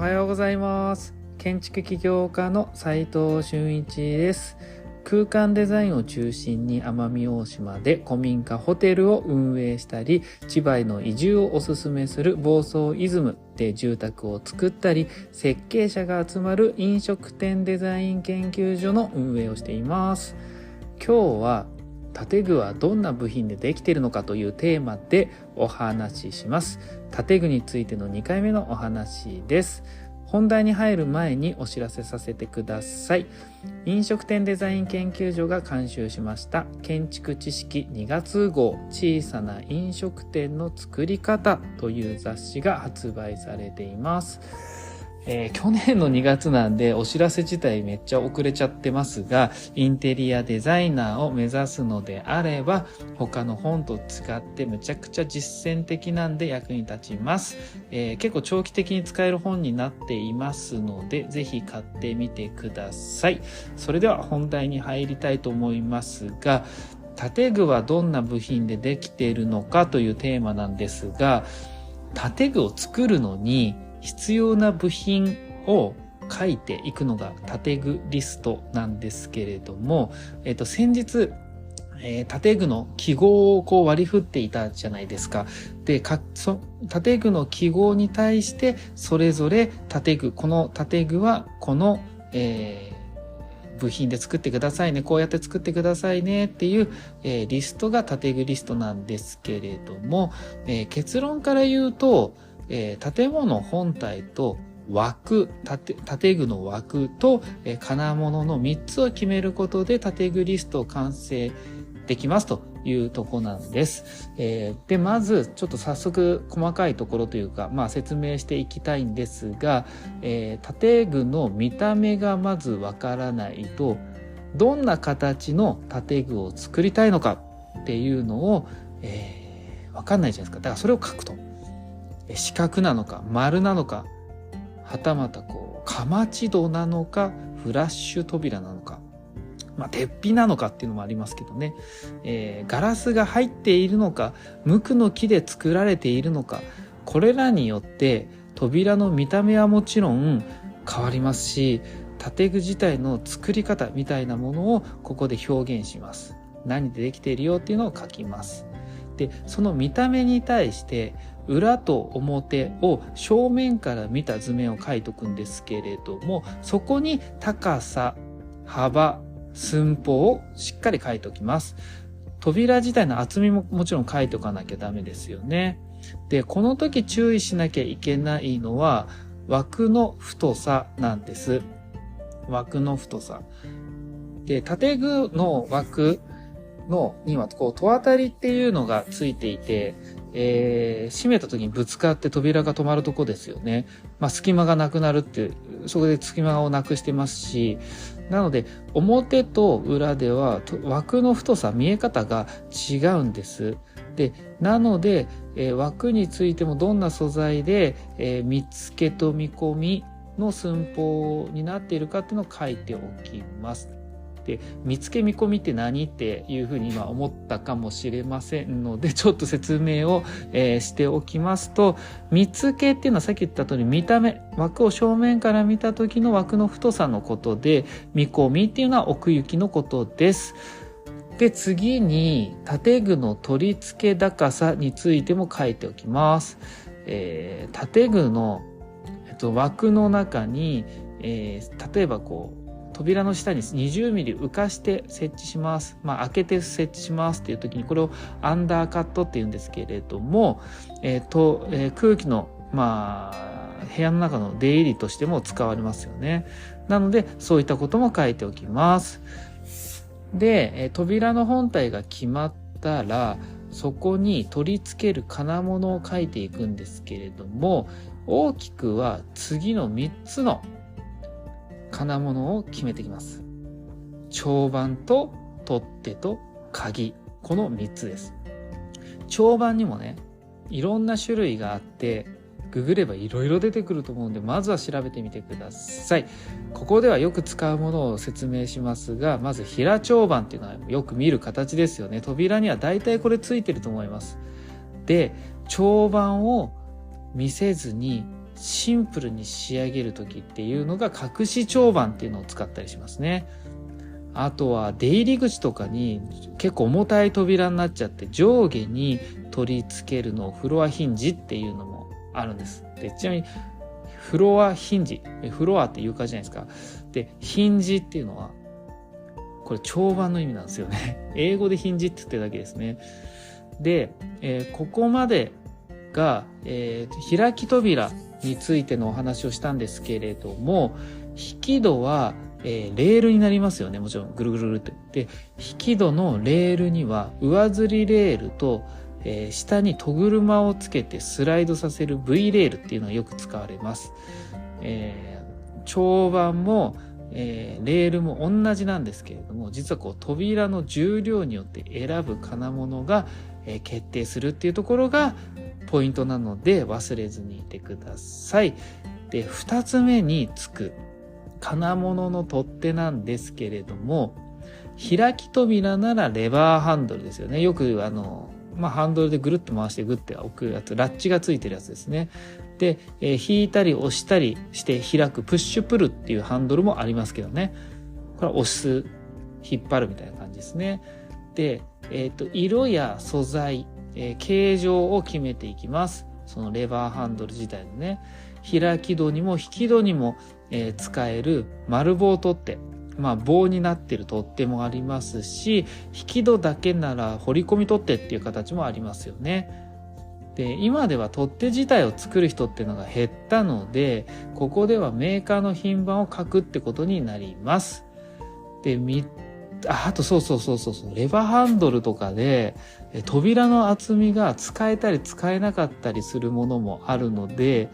はようございます。建築起業家の斉藤俊一です。空間デザインを中心に奄美大島で古民家ホテルを運営したり、千葉への移住をおすすめする房総イズムで住宅を作ったり、設計者が集まる飲食店デザイン研究所の運営をしています。今日は建具はどんな部品でできているのかというテーマでお話しします。建具についての2回目のお話です。本題に入る前にお知らせさせてください。飲食店デザイン研究所が監修しました建築知識2月号小さな飲食店の作り方という雑誌が発売されています。去年の2月なんでお知らせ自体めっちゃ遅れちゃってますが、インテリアデザイナーを目指すのであれば他の本と違ってむちゃくちゃ実践的なんで役に立ちます。結構長期的に使える本になっていますのでぜひ買ってみてください。それでは本題に入りたいと思いますが、建具はどんな部品でできているのかというテーマなんですが、建具を作るのに必要な部品を書いていくのが建具リストなんですけれども、先日、建具の記号を割り振っていたじゃないですか。で、建具の記号に対してそれぞれこの建具はこの、部品で作ってくださいね、こうやって作ってくださいねっていう、リストが建具リストなんですけれども、結論から言うと、建物本体と建具の枠と、金物の3つを決めることで建具リストを完成できますというところなんです。で、まずちょっと早速細かいところというか、説明していきたいんですが、建具の見た目がまずわからないと、どんな形の建具を作りたいのかっていうのを、わかんないじゃないですか。だからそれを書くと。四角なのか丸なのか、はたまたかまち戸なのかフラッシュ扉なのか、鉄壁なのかっていうのもありますけどね、ガラスが入っているのか無垢の木で作られているのか、これらによって扉の見た目はもちろん変わりますし、建具自体の作り方みたいなものをここで表現します。何でできているよっていうのを書きます。で、その見た目に対して裏と表を正面から見た図面を書いておくんですけれども、そこに高さ、幅、寸法をしっかり書いておきます。扉自体の厚みももちろん書いておかなきゃダメですよね。で、この時注意しなきゃいけないのは枠の太さなんです。枠の太さ。で、建具の枠には戸当たりっていうのがついていて、閉めた時にぶつかって扉が止まるとこですよね。隙間がなくなるって、そこで隙間をなくしてますし、なので表と裏では枠の太さ、見え方が違うんです。で、なので、枠についてもどんな素材で、見付けと見込みの寸法になっているかっていうのを書いておきます。で、見付け見込みって何っていうふうに今思ったかもしれませんので、ちょっと説明を、しておきますと、見付けっていうのはさっき言った通り見た目、枠を正面から見た時の枠の太さのことで、見込みっていうのは奥行きのことです。で、次に建具の取り付け高さについても書いておきます。建具の、枠の中に、例えば扉の下に20ミリ浮かして設置します。開けて設置しますっていう時にこれをアンダーカットって言うんですけれども、空気の部屋の中の出入りとしても使われますよね。なのでそういったことも書いておきます。で、扉の本体が決まったらそこに取り付ける金物を書いていくんですけれども、大きくは次の3つの金物を決めていきます。長板と取っ手と鍵、この3つです。長板にもね、いろんな種類があって、ググればいろいろ出てくると思うんで、まずは調べてみてください。ここではよく使うものを説明しますが、まず平長板っていうのはよく見る形ですよね。扉には大体これついてると思います。で、長板を見せずにシンプルに仕上げる時っていうのが隠し長板っていうのを使ったりしますね。あとは出入り口とかに結構重たい扉になっちゃって上下に取り付けるのをフロアヒンジっていうのもあるんです。で、ちなみにフロアヒンジ、フロアって床じゃないですか。で、ヒンジっていうのはこれ長板の意味なんですよね。英語でヒンジって言ってるだけですね。で、ここまでが、開き扉についてのお話をしたんですけれども、引き戸は、レールになりますよね。もちろんぐるぐるぐるって。で、引き戸のレールには上吊りレールと、下に戸車をつけてスライドさせる V レールっていうのがよく使われます。長板も、レールも同じなんですけれども、実はこう扉の重量によって選ぶ金物が、決定するっていうところがポイントなので忘れずにいてください。で、二つ目につく金物の取っ手なんですけれども、開き扉ならレバーハンドルですよね。よくハンドルでぐるっと回してグッて置くやつ、ラッチがついてるやつですね。で、引いたり押したりして開くプッシュプルっていうハンドルもありますけどね。これは押す、引っ張るみたいな感じですね。で、色や素材、形状を決めていきます。そのレバーハンドル自体のね。開き戸にも引き戸にも、使える丸棒取っ手。棒になってる取っ手もありますし、引き戸だけなら彫り込み取っ手っていう形もありますよね。で、今では取っ手自体を作る人っていうのが減ったので、ここではメーカーの品番を書くってことになります。で、あとそう、レバーハンドルとかで扉の厚みが使えたり使えなかったりするものもあるので、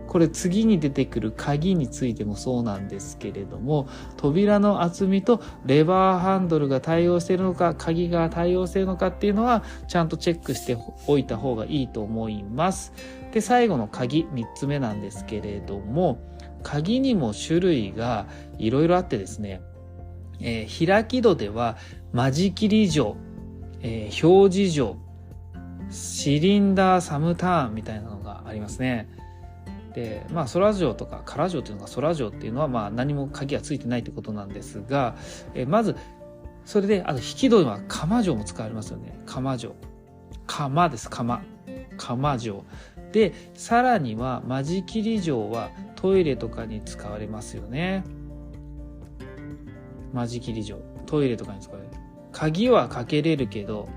これ次に出てくる鍵についてもそうなんですけれども、扉の厚みとレバーハンドルが対応しているのか、鍵が対応しているのかっていうのはちゃんとチェックしておいた方がいいと思います。で、最後の鍵、3つ目なんですけれども、鍵にも種類がいろいろあってですね、開き戸では間仕切り錠、表示錠、シリンダーサムターンみたいなのがありますね。で、空錠とか空錠っていうのが、空錠っていうのは何も鍵がついてないってことなんですが、まずそれで引き戸には鎌錠も使われますよね。鎌錠、鎌です。鎌錠で、さらには間仕切り錠はトイレとかに使われますよね。間仕切り錠、トイレとかに使われる。鍵はかけれるけど、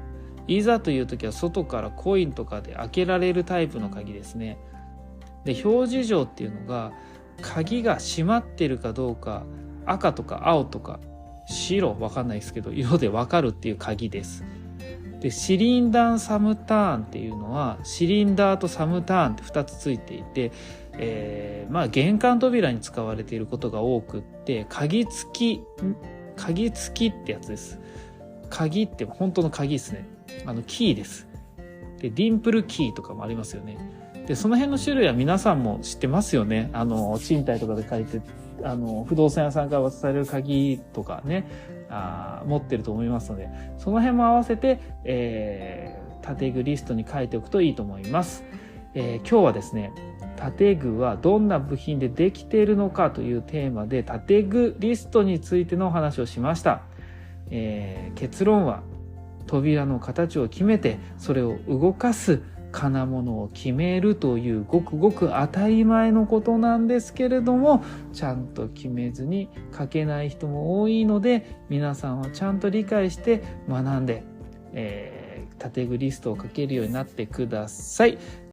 いざという時は外からコインとかで開けられるタイプの鍵ですね。で、表示錠っていうのが鍵が閉まってるかどうか、赤とか青とか白、わかんないですけど色でわかるっていう鍵です。で、シリンダーサムターンっていうのは、シリンダーとサムターンって2つついていて、玄関扉に使われていることが多くって、鍵付きってやつです。鍵って本当の鍵ですね。キーです。で、ディンプルキーとかもありますよね。で、その辺の種類は皆さんも知ってますよね。賃貸とかで借りて、不動産屋さんから渡される鍵とかね、持ってると思いますので、その辺も合わせて、建具リストに書いておくといいと思います。今日はですね、建具はどんな部品でできているのかというテーマで、建具リストについてのお話をしました。結論は、扉の形を決めて、それを動かす金物を決めるというごくごく当たり前のことなんですけれども、ちゃんと決めずに書けない人も多いので、皆さんはちゃんと理解して学んで、建具リストを書けるようになってください。